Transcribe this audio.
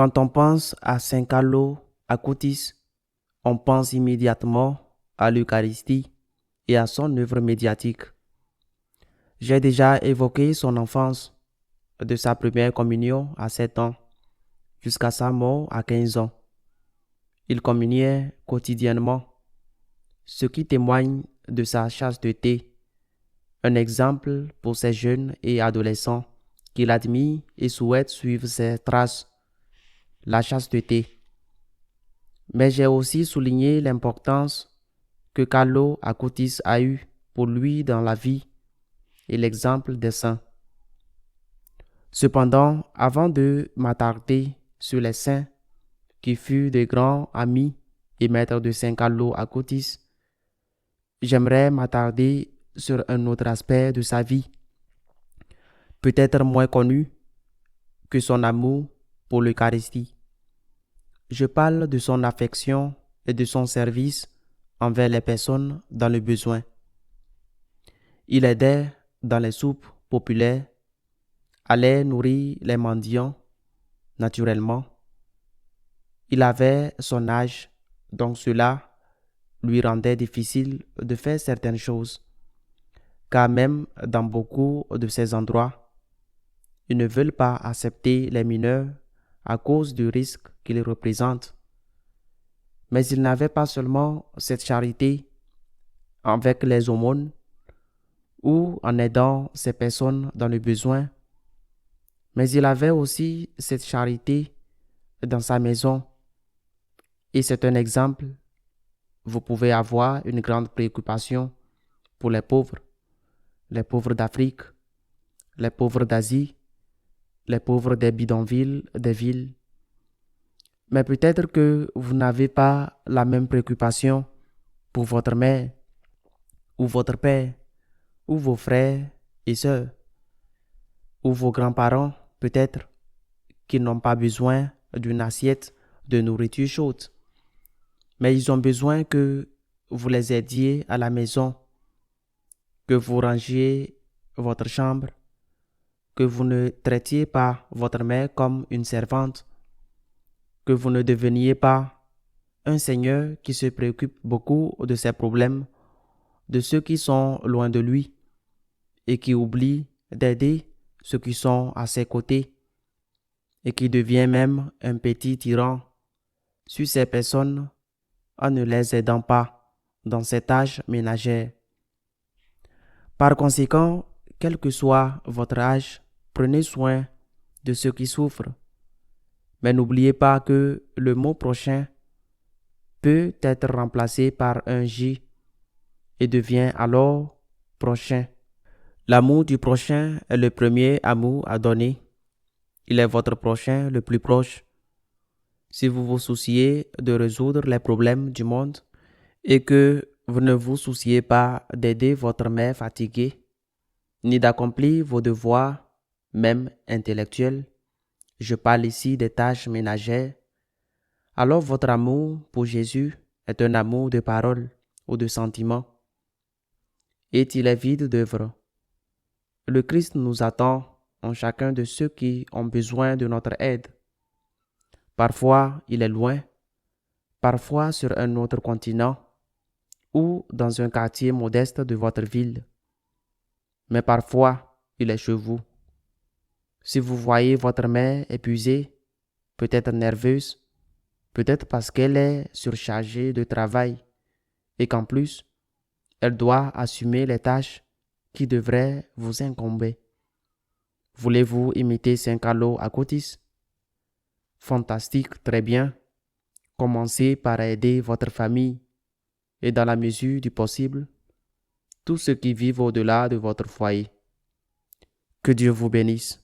Quand on pense à Saint Carlo Acutis, on pense immédiatement à l'Eucharistie et à son œuvre médiatique. J'ai déjà évoqué son enfance, de sa première communion à 7 ans jusqu'à sa mort à 15 ans. Il communiait quotidiennement, ce qui témoigne de sa chasteté, un exemple pour ces jeunes et adolescents qu'il admire et souhaite suivre ses traces, la chasteté. Mais j'ai aussi souligné l'importance que Carlo Acutis a eue pour lui dans la vie et l'exemple des saints. Cependant, avant de m'attarder sur les saints qui furent de grands amis et maîtres de Saint Carlo Acutis, j'aimerais m'attarder sur un autre aspect de sa vie, peut-être moins connu que son amour pour l'Eucharistie. Je parle de son affection et de son service envers les personnes dans le besoin. Il aidait dans les soupes populaires, allait nourrir les mendiants, naturellement. Il avait son âge, donc cela lui rendait difficile de faire certaines choses, car même dans beaucoup de ces endroits, ils ne veulent pas accepter les mineurs à cause du risque qu'ils représentent. Mais il n'avait pas seulement cette charité avec les aumônes ou en aidant ces personnes dans le besoin, mais il avait aussi cette charité dans sa maison. Et c'est un exemple. Vous pouvez avoir une grande préoccupation pour les pauvres d'Afrique, les pauvres d'Asie, les pauvres des bidonvilles, des villes. Mais peut-être que vous n'avez pas la même préoccupation pour votre mère, ou votre père, ou vos frères et sœurs, ou vos grands-parents, peut-être, qui n'ont pas besoin d'une assiette de nourriture chaude. Mais ils ont besoin que vous les aidiez à la maison, que vous rangiez votre chambre, que vous ne traitiez pas votre mère comme une servante, que vous ne deveniez pas un Seigneur qui se préoccupe beaucoup de ses problèmes, de ceux qui sont loin de lui et qui oublie d'aider ceux qui sont à ses côtés et qui devient même un petit tyran sur ces personnes en ne les aidant pas dans ces tâches ménagères. Par conséquent, quel que soit votre âge, prenez soin de ceux qui souffrent. Mais n'oubliez pas que le mot prochain peut être remplacé par un J et devient alors prochain. L'amour du prochain est le premier amour à donner. Il est votre prochain le plus proche. Si vous vous souciez de résoudre les problèmes du monde et que vous ne vous souciez pas d'aider votre mère fatiguée, ni d'accomplir vos devoirs, même intellectuels, je parle ici des tâches ménagères, alors votre amour pour Jésus est un amour de parole ou de sentiment, et il est vide d'œuvre. Le Christ nous attend en chacun de ceux qui ont besoin de notre aide. Parfois, il est loin, parfois sur un autre continent ou dans un quartier modeste de votre ville. Mais parfois, il est chez vous. Si vous voyez votre mère épuisée, peut-être nerveuse, peut-être parce qu'elle est surchargée de travail et qu'en plus, elle doit assumer les tâches qui devraient vous incomber. Voulez-vous imiter Saint Carlo Acutis? Fantastique, très bien. Commencez par aider votre famille et dans la mesure du possible, tous ceux qui vivent au-delà de votre foyer. Que Dieu vous bénisse.